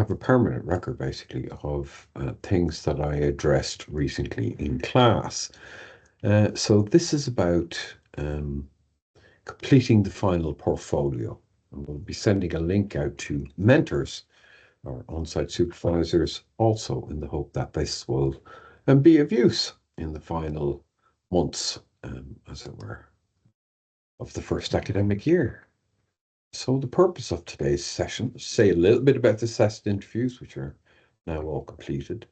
have a permanent record, basically, of things that I addressed recently in class. So this is about completing the final portfolio. And we'll be sending a link out to mentors or on-site supervisors also in the hope that this will be of use in the final months, as it were, of the first academic year. So the purpose of today's session is to say a little bit about the assessed interviews, which are now all completed.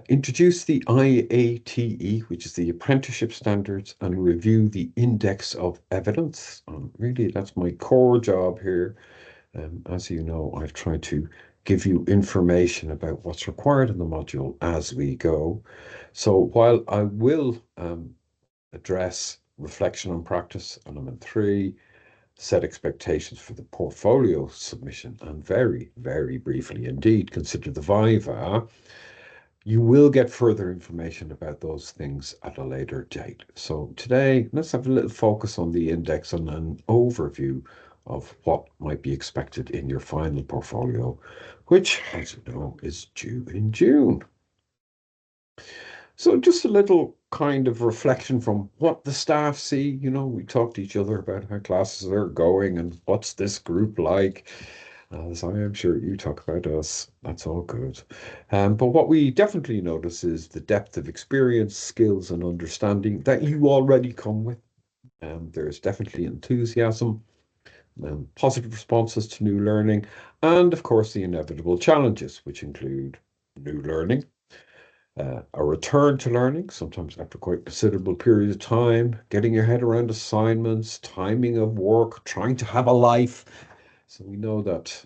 Introduce the IATE, which is the Apprenticeship Standards, and review the Index of Evidence. Really, that's my core job here. As you know, I've tried to give you information about what's required in the module as we go. So while I will address reflection on practice, element 3, set expectations for the portfolio submission, and very, very briefly indeed, consider the Viva, you will get further information about those things at a later date. So today, let's have a little focus on the index and an overview of what might be expected in your final portfolio, which, as you know, is due in June. So just a little kind of reflection from what the staff see. You know, we talk to each other about how classes are going and what's this group like. As I am sure you talk about us, that's all good. But what we definitely notice is the depth of experience, skills, and understanding that you already come with. There's definitely enthusiasm, positive responses to new learning, and of course the inevitable challenges, which include new learning, a return to learning, sometimes after quite considerable period of time, getting your head around assignments, timing of work, trying to have a life. So we know that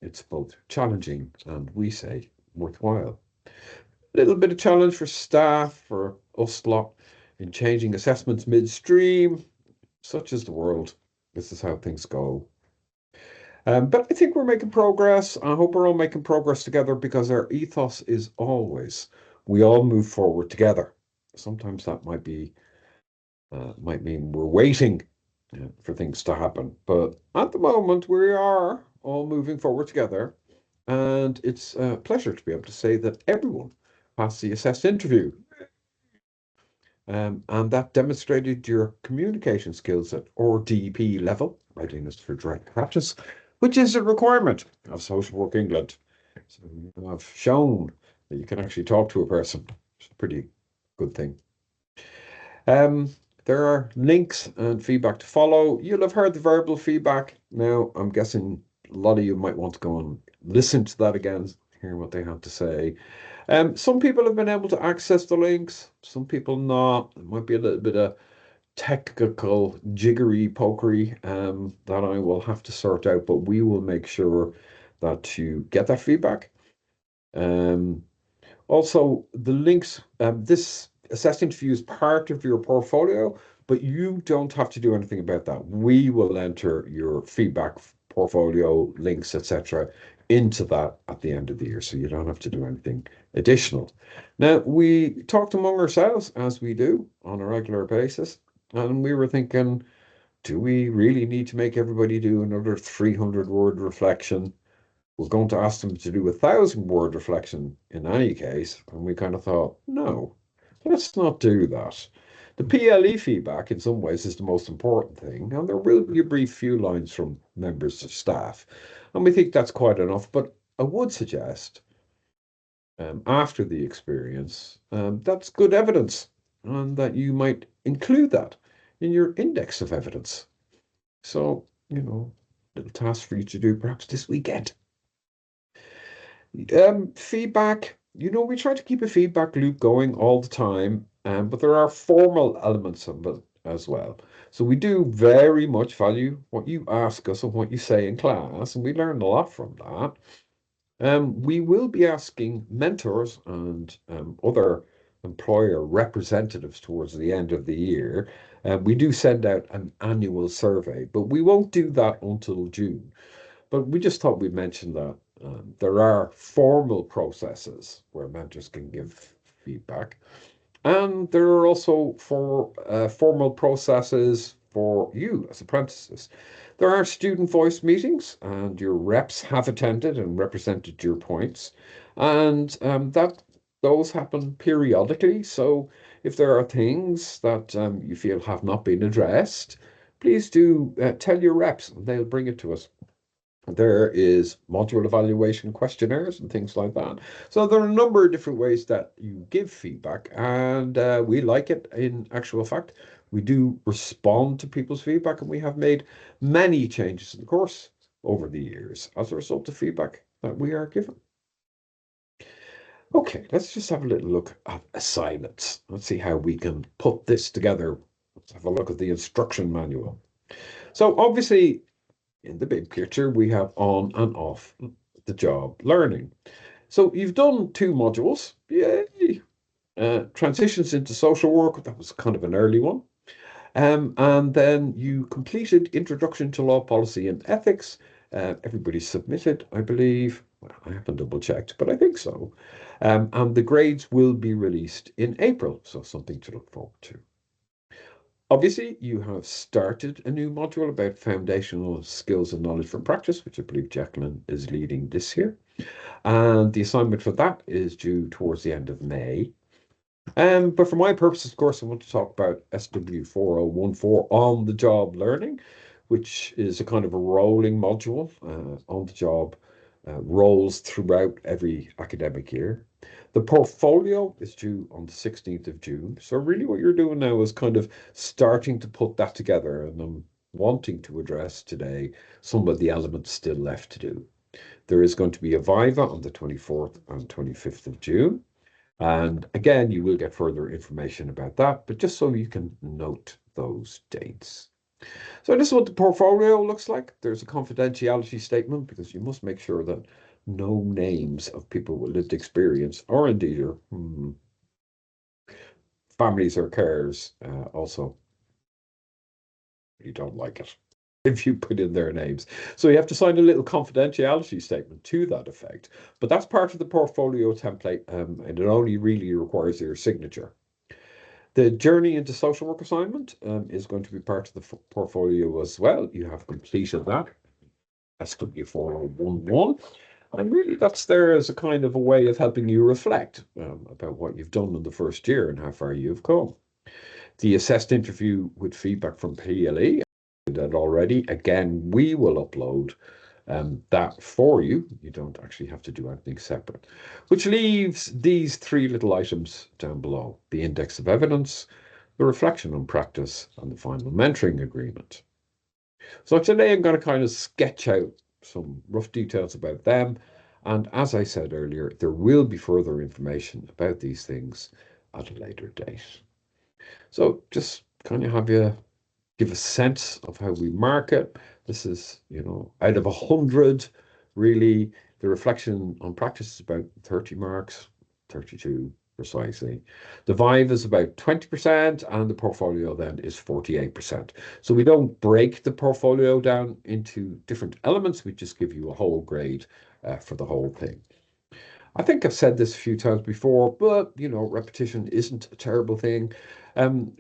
it's both challenging and, we say, worthwhile. A little bit of challenge for staff, for us lot, in changing assessments midstream. Such is the world. This is how things go. But I think we're making progress. I hope we're all making progress together because our ethos is always we all move forward together. Sometimes that might mean we're waiting for things to happen, but at the moment we are all moving forward together, and it's a pleasure to be able to say that everyone passed the assessed interview. And that demonstrated your communication skills at RDP level, readiness for direct practice, which is a requirement of Social Work England. So you have shown that you can actually talk to a person. It's a pretty good thing. There are links and feedback to follow. You'll have heard the verbal feedback. Now, I'm guessing a lot of you might want to go and listen to that again, hear what they have to say. Some people have been able to access the links, some people not. It might be a little bit of technical jiggery pokery that I will have to sort out, but we will make sure that you get that feedback. Also, the links, this assessed interview is part of your portfolio, but you don't have to do anything about that. We will enter your feedback, portfolio, links, etc., into that at the end of the year, so you don't have to do anything additional. Now, we talked among ourselves, as we do on a regular basis, and we were thinking, do we really need to make everybody do another 300-word reflection? We're going to ask them to do a 1,000-word reflection in any case, and we kind of thought, no, let's not do that. The PLE feedback, in some ways, is the most important thing, and there will be a brief few lines from members of staff, and we think that's quite enough. But I would suggest, after the experience, that's good evidence, and that you might include that in your index of evidence. So, little task for you to do perhaps this weekend. Feedback, we try to keep a feedback loop going all the time, but there are formal elements of it as well. So we do very much value what you ask us and what you say in class, and we learn a lot from that. We will be asking mentors and other employer representatives towards the end of the year. We do send out an annual survey, but we won't do that until June. But we just thought we'd mention that there are formal processes where mentors can give feedback. And there are also formal processes for you as apprentices. There are student voice meetings, and your reps have attended and represented your points, and that those happen periodically. So if there are things that you feel have not been addressed, please do tell your reps, and they'll bring it to us. There is module evaluation questionnaires and things like that. So there are a number of different ways that you give feedback, and we like it. In actual fact, we do respond to people's feedback, and we have made many changes in the course over the years as a result of feedback that we are given. Okay, let's just have a little look at assignments. Let's see how we can put this together. Let's have a look at the instruction manual. So obviously, in the big picture, we have on and off the job learning. So you've done two modules. Yay! Transitions into social work, that was kind of an early one. And then you completed Introduction to Law Policy and Ethics. Everybody submitted, I believe. Well, I haven't double checked, but I think so. And the grades will be released in April, so something to look forward to. Obviously, you have started a new module about foundational skills and knowledge from practice, which I believe Jacqueline is leading this year. And the assignment for that is due towards the end of May. But for my purposes, of course, I want to talk about SW4014 on the job learning, which is a kind of a rolling module on the job, rolls throughout every academic year. The portfolio is due on the 16th of June. So really what you're doing now is kind of starting to put that together, and I'm wanting to address today some of the elements still left to do. There is going to be a Viva on the 24th and 25th of June. And again, you will get further information about that, but just so you can note those dates. So this is what the portfolio looks like. There's a confidentiality statement because you must make sure that no names of people with lived experience or indeed your families or carers also, you don't like it if you put in their names. So you have to sign a little confidentiality statement to that effect. But that's part of the portfolio template, and it only really requires your signature. The journey into social work assignment is going to be part of the portfolio as well. You have completed that, SW4011. And really, that's there as a kind of a way of helping you reflect about what you've done in the first year and how far you've come. The assessed interview with feedback from PLE, that already. Again, we will upload that for you. You don't actually have to do anything separate, which leaves these three little items down below: the index of evidence, the reflection on practice, and the final mentoring agreement. So today I'm going to kind of sketch out some rough details about them. And as I said earlier, there will be further information about these things at a later date. So just kind of have you give a sense of how we market. This is, out of 100, really, the reflection on practice is about 30 marks, 32 precisely. The Vive is about 20%, and the portfolio then is 48%. So we don't break the portfolio down into different elements. We just give you a whole grade for the whole thing. I think I've said this a few times before, but repetition isn't a terrible thing.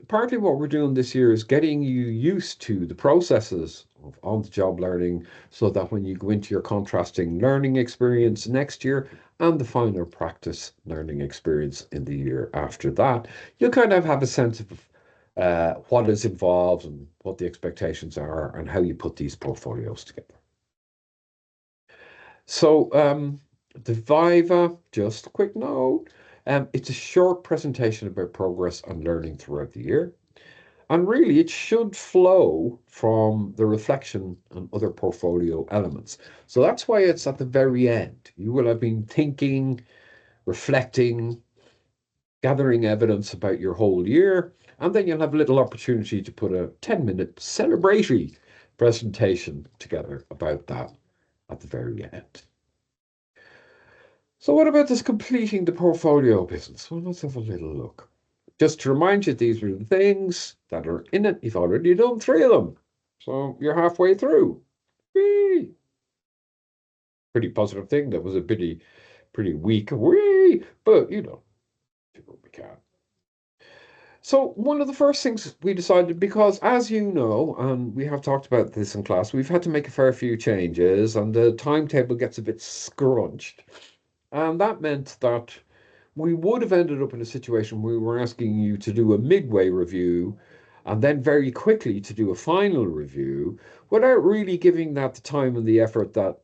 Partly what we're doing this year is getting you used to the processes of on-the-job learning so that when you go into your contrasting learning experience next year and the final practice learning experience in the year after that, you'll kind of have a sense of what is involved and what the expectations are and how you put these portfolios together. So the Viva, just a quick note, it's a short presentation about progress and learning throughout the year. And really, it should flow from the reflection and other portfolio elements. So that's why it's at the very end. You will have been thinking, reflecting, gathering evidence about your whole year, and then you'll have a little opportunity to put a 10-minute celebratory presentation together about that at the very end. So what about this completing the portfolio business? Well, let's have a little look. Just to remind you, these are the things that are in it. You've already done 3 of them. So you're halfway through. Whee! Pretty positive thing. That was a pretty weak whee, but do what we can. So one of the first things we decided, because as you know, and we have talked about this in class, we've had to make a fair few changes and the timetable gets a bit scrunched. And that meant that we would have ended up in a situation where we were asking you to do a midway review and then very quickly to do a final review without really giving that the time and the effort that,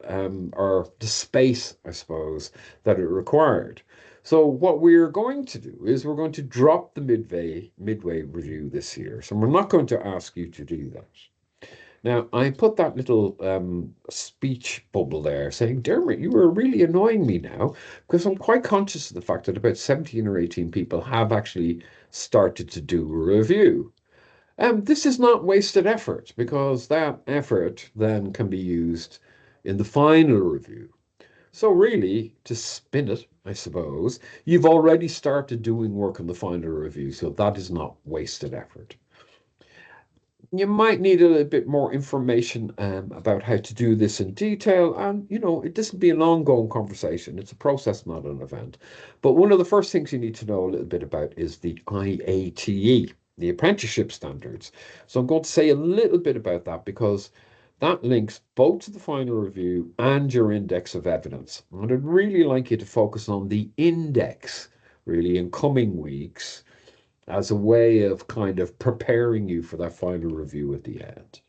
or the space, I suppose, that it required. So what we're going to do is we're going to drop the midway review this year. So we're not going to ask you to do that. Now, I put that little speech bubble there saying, Dermot, you are really annoying me now because I'm quite conscious of the fact that about 17 or 18 people have actually started to do a review. This is not wasted effort because that effort then can be used in the final review. So, really, to spin it, I suppose, you've already started doing work on the final review, so that is not wasted effort. You might need a little bit more information about how to do this in detail. And, this will be an ongoing conversation. It's a process, not an event. But one of the first things you need to know a little bit about is the IATE, the apprenticeship standards. So I'm going to say a little bit about that because that links both to the final review and your index of evidence. And I'd really like you to focus on the index really in coming weeks as a way of kind of preparing you for that final review at the end.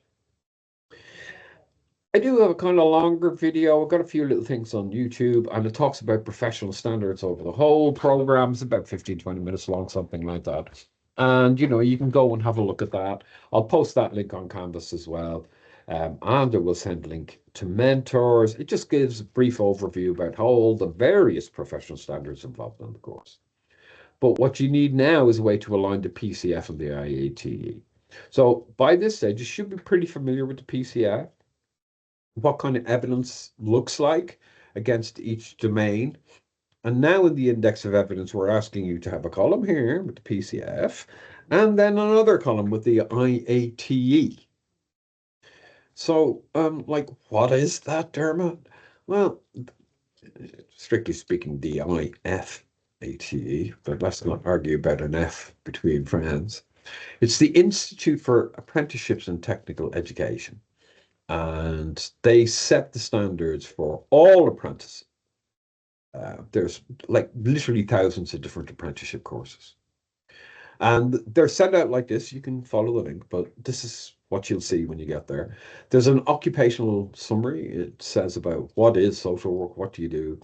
I do have a kind of longer video. I've got a few little things on YouTube, and it talks about professional standards over the whole program. It's about 15, 20 minutes long, something like that. And, you can go and have a look at that. I'll post that link on Canvas as well. And it will send a link to mentors. It just gives a brief overview about all the various professional standards involved in the course. But what you need now is a way to align the PCF and the IATE. So by this stage, you should be pretty familiar with the PCF, what kind of evidence looks like against each domain. And now in the index of evidence, we're asking you to have a column here with the PCF and then another column with the IATE. So, what is that, Dermot? Well, strictly speaking, the IFATE, but let's not argue about an F between friends. It's the Institute for Apprenticeships and Technical Education, and they set the standards for all apprentices. There's like literally thousands of different apprenticeship courses. And they're set out like this. You can follow the link, but this is what you'll see when you get there. There's an occupational summary. It says about what is social work, what do you do,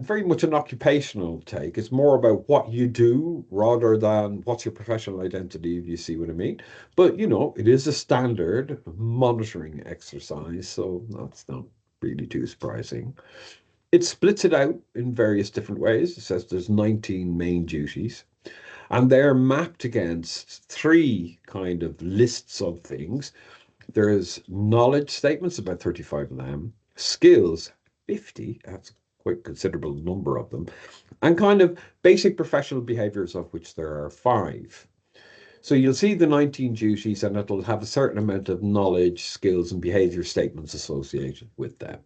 very much an occupational take. It's more about what you do rather than what's your professional identity, if you see what I mean. But, it is a standard monitoring exercise, so that's not really too surprising. It splits it out in various different ways. It says there's 19 main duties, and they're mapped against three kind of lists of things. There's knowledge statements, about 35 of them, skills, 50, that's quite considerable number of them, and kind of basic professional behaviors, of which there are five. So you'll see the 19 duties, and it'll have a certain amount of knowledge, skills, and behavior statements associated with them.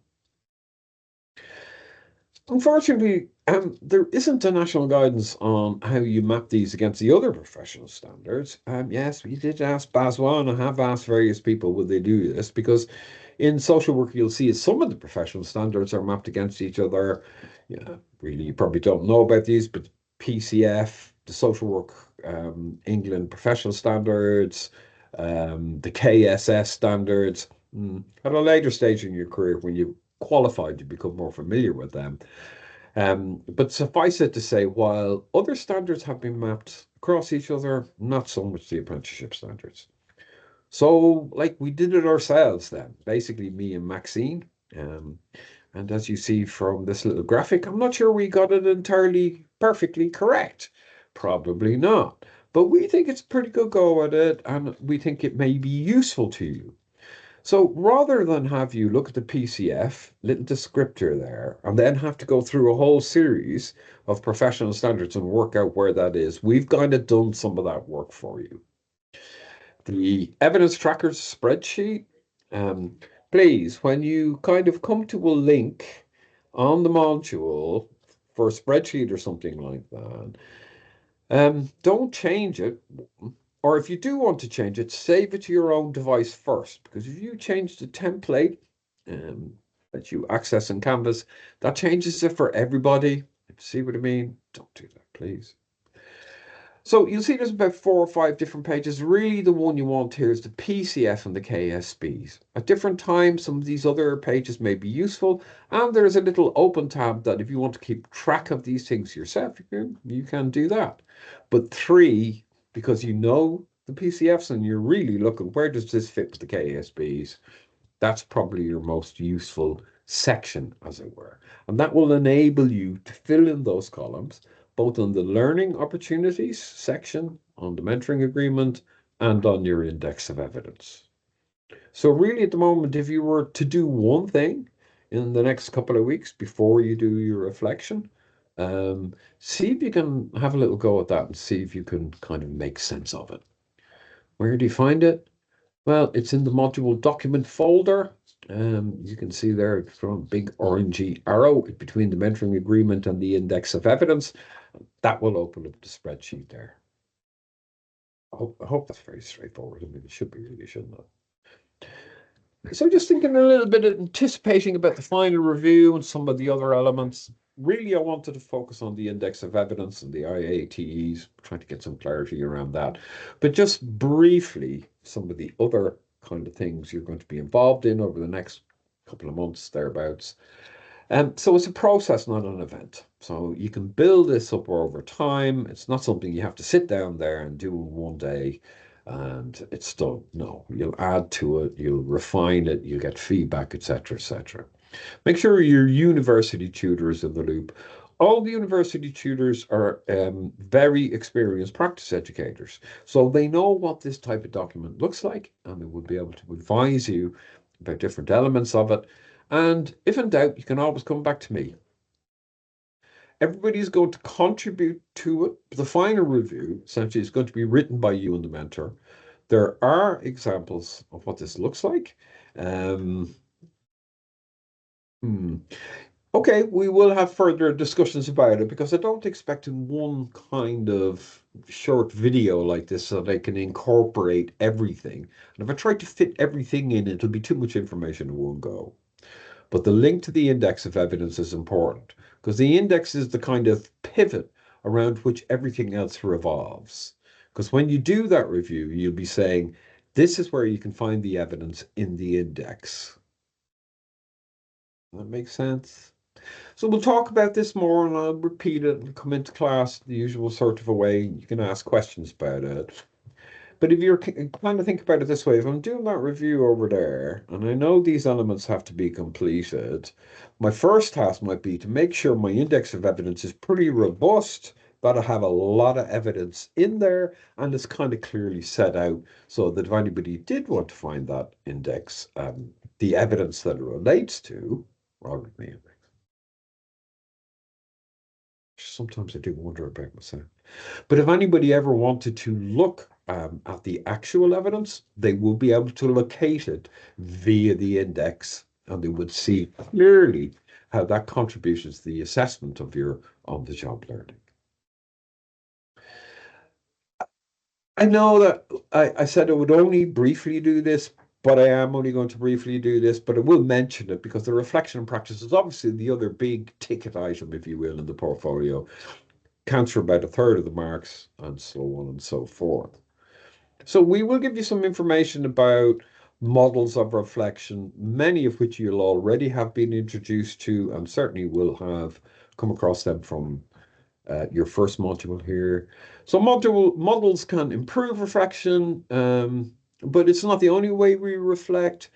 Unfortunately, there isn't a national guidance on how you map these against the other professional standards. Yes, we did ask BAS1 and I have asked various people, will they do this? Because in social work, you'll see some of the professional standards are mapped against each other. Yeah, really, you probably don't know about these, but PCF, the Social Work England professional standards, the KSS standards. At a later stage in your career, when you qualified, you become more familiar with them. But suffice it to say, while other standards have been mapped across each other, not so much the apprenticeship standards. So, like, we did it ourselves then, basically me and Maxine. Um, and as you see from this little graphic, I'm not sure we got it entirely perfectly correct. Probably not. But we think it's a pretty good go at it, and we think it may be useful to you. So rather than have you look at the PCF, little descriptor there, and then have to go through a whole series of professional standards and work out where that is, we've kind of done some of that work for you. The evidence trackers spreadsheet, um, please, when you kind of come to a link on the module for a spreadsheet or something like that, Don't change it. Or if you do want to change it, save it to your own device first. Because if you change the template that you access in Canvas, that changes it for everybody. See what I mean? Don't do that, please. So you'll see there's about 4 or 5 different pages. Really, the one you want here is the PCF and the KSBs. At different times, some of these other pages may be useful, and there's a little open tab that if you want to keep track of these things yourself, you can do that. But three, because you know the PCFs and you're really looking, where does this fit with the KSBs? That's probably your most useful section, as it were. And that will enable you to fill in those columns, both on the learning opportunities section, on the mentoring agreement, and on your index of evidence. So really at the moment, if you were to do one thing in the next couple of weeks before you do your reflection, see if you can have a little go at that and see if you can kind of make sense of it. Where do you find it? Well, it's in the module document folder. You can see there from a big orangey arrow between the mentoring agreement and the index of evidence. That will open up the spreadsheet there. I hope that's very straightforward. I mean, it should be really, shouldn't it? So just thinking a little bit, anticipating about the final review and some of the other elements. Really, I wanted to focus on the index of evidence and the IATEs, trying to get some clarity around that. But just briefly, some of the other kind of things you're going to be involved in over the next couple of months, thereabouts. So it's a process, not an event. So you can build this up over time. It's not something you have to sit down there and do in one day and it's done. No, you'll add to it, you'll refine it, you'll get feedback, etc., etc. Make sure your university tutor is in the loop. All the university tutors are very experienced practice educators, so they know what this type of document looks like, and they will be able to advise you about different elements of it. And if in doubt, you can always come back to me. Everybody's going to contribute to it. The final review essentially is going to be written by you and the mentor. There are examples of what this looks like. Um, hmm. Okay, we will have further discussions about it because I don't expect in one kind of short video like this that I can incorporate everything. And if I try to fit everything in, it'll be too much information in one go. But the link to the index of evidence is important because the index is the kind of pivot around which everything else revolves. Because when you do that review, you'll be saying, this is where you can find the evidence in the index. That makes sense? So we'll talk about this more and I'll repeat it and come into class the usual sort of a way. You can ask questions about it. But if you're kind of think about it this way, if I'm doing that review over there, and I know these elements have to be completed, my first task might be to make sure my index of evidence is pretty robust, that I have a lot of evidence in there, and it's kind of clearly set out so that if anybody did want to find that index, the evidence that it relates to, rather than the index. Sometimes I do wonder about myself. But if anybody ever wanted to look at the actual evidence, they will be able to locate it via the index, and they would see clearly how that contributes to the assessment of your on-the-job learning. I know that I said I would only briefly do this, but I am only going to briefly do this, but I will mention it because the reflection and practice is obviously the other big ticket item, if you will, in the portfolio. Counts for about a third of the marks, and so on and so forth. So we will give you some information about models of reflection, many of which you'll already have been introduced to, and certainly will have come across them from your first module here. So models can improve reflection, but it's not the only way we reflect.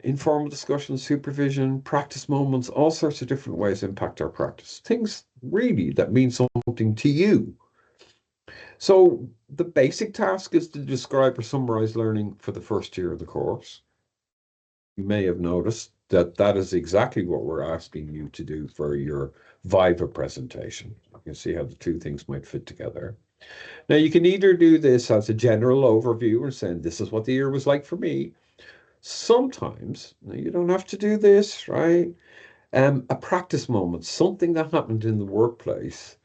Informal discussion, supervision, practice moments, all sorts of different ways impact our practice. Things really that mean something to you. So the basic task is to describe or summarize learning for the first year of the course. You may have noticed that that is exactly what we're asking you to do for your Viva presentation. You can see how the two things might fit together. Now, you can either do this as a general overview and saying, this is what the year was like for me. Sometimes, now you don't have to do this, right? A practice moment, something that happened in the workplace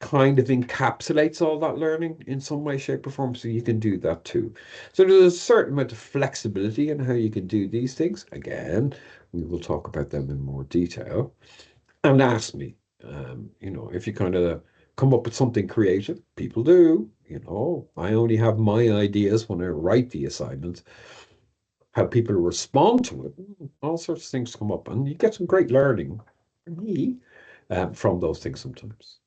kind of encapsulates all that learning in some way, shape, or form. So you can do that too. So there's a certain amount of flexibility in how you can do these things. Again, we will talk about them in more detail. And ask me, if you kind of come up with something creative, people do. I only have my ideas when I write the assignment. How people respond to it, all sorts of things come up, and you get some great learning for me from those things sometimes.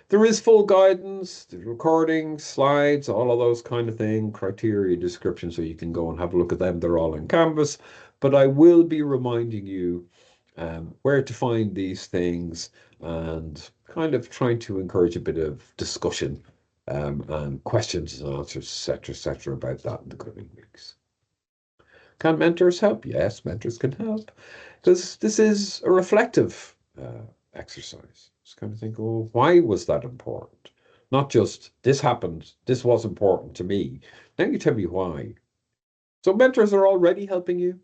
There is full guidance, the recordings, slides, all of those kind of thing, criteria, description, so you can go and have a look at them. They're all in Canvas, but I will be reminding you where to find these things and kind of trying to encourage a bit of discussion and questions and answers, etc., about that in the coming weeks. Can mentors help? Yes, mentors can help because this is a reflective exercise. Just kind of think, oh, why was that important? Not just this happened, this was important to me. Now you tell me why. So mentors are already helping you.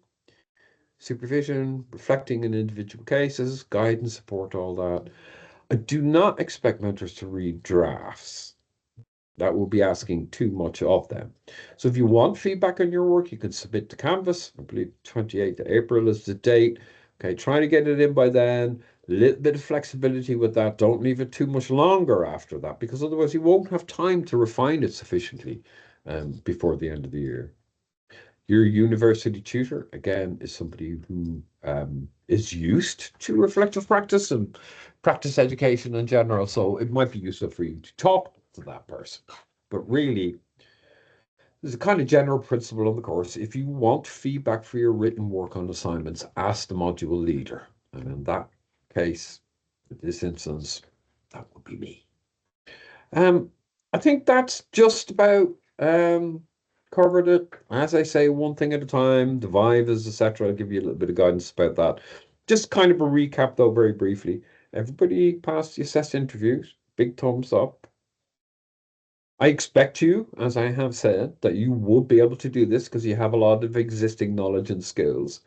Supervision, reflecting in individual cases, guidance, support, all that. I do not expect mentors to read drafts. That will be asking too much of them. So if you want feedback on your work, you can submit to Canvas. I believe 28th of April is the date. Okay, try to get it in by then. A little bit of flexibility with that. Don't leave it too much longer after that, because otherwise you won't have time to refine it sufficiently before the end of the year. Your university tutor, again, is somebody who is used to reflective practice and practice education in general. So it might be useful for you to talk to that person. But really, there's a kind of general principle of the course. If you want feedback for your written work on assignments, ask the module leader. And in that case, in this instance, that would be me. I think that's just about covered it. As I say, one thing at a time, the Vivas, etc. I'll give you a little bit of guidance about that. Just kind of a recap, though, very briefly. Everybody passed the assessed interviews. Big thumbs up. I expect you, as I have said, that you would be able to do this because you have a lot of existing knowledge and skills.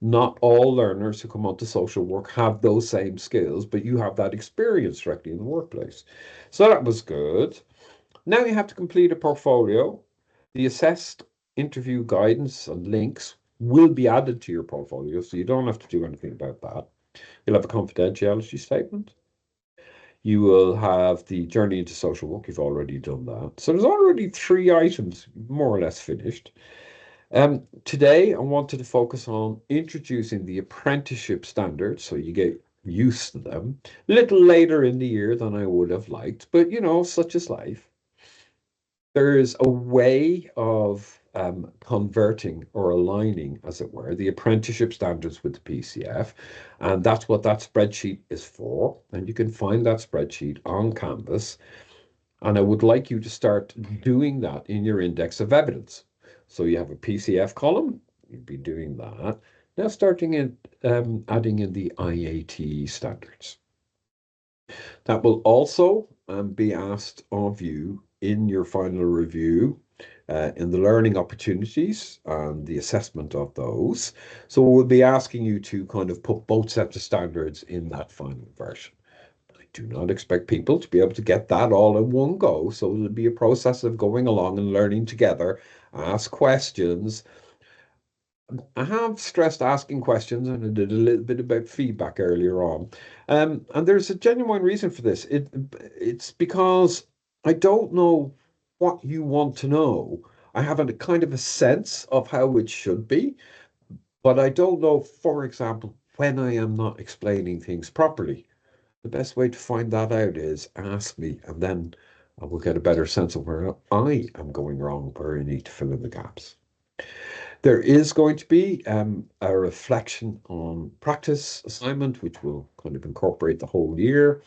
Not all learners who come onto social work have those same skills, but you have that experience directly in the workplace. So that was good. Now you have to complete a portfolio. The assessed interview guidance and links will be added to your portfolio, so you don't have to do anything about that. You'll have a confidentiality statement. You will have the journey into social work. You've already done that. So there's already 3 items more or less finished. Today, I wanted to focus on introducing the apprenticeship standards so you get used to them. A little later in the year than I would have liked, but such is life. There's a way of converting or aligning, as it were, the apprenticeship standards with the PCF. And that's what that spreadsheet is for. And you can find that spreadsheet on Canvas. And I would like you to start doing that in your index of evidence. So you have a PCF column, you'd be doing that. Now starting in adding in the IAT standards. That will also be asked of you in your final review in the learning opportunities and the assessment of those. So we'll be asking you to kind of put both sets of standards in that final version. I do not expect people to be able to get that all in one go. So it'll be a process of going along and learning together, ask questions. I have stressed asking questions, and I did a little bit about feedback earlier on. And there's a genuine reason for this. It's because I don't know what you want to know. I have a kind of a sense of how it should be, but I don't know, for example, when I am not explaining things properly. The best way to find that out is ask me, and then I will get a better sense of where I am going wrong, where I need to fill in the gaps. There is going to be a reflection on practice assignment, which will kind of incorporate the whole year.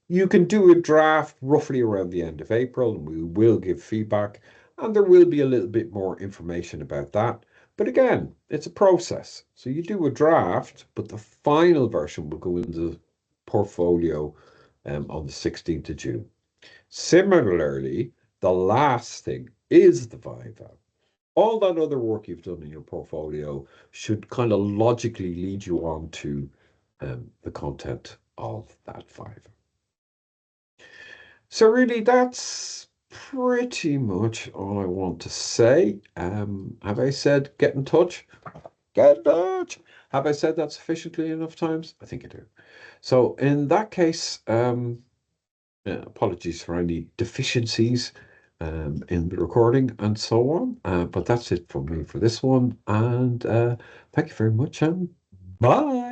You can do a draft roughly around the end of April, and we will give feedback, and there will be a little bit more information about that. But again, it's a process. So you do a draft, but the final version will go into the portfolio on the 16th of June. Similarly, the last thing is the Viva. All that other work you've done in your portfolio should kind of logically lead you on to the content of that Viva. So really, that's pretty much all I want to say. Have I said get in touch? Get in touch. Have I said that sufficiently enough times? I think I do. So in that case, apologies for any deficiencies in the recording and so on. But that's it from me for this one. And thank you very much and bye.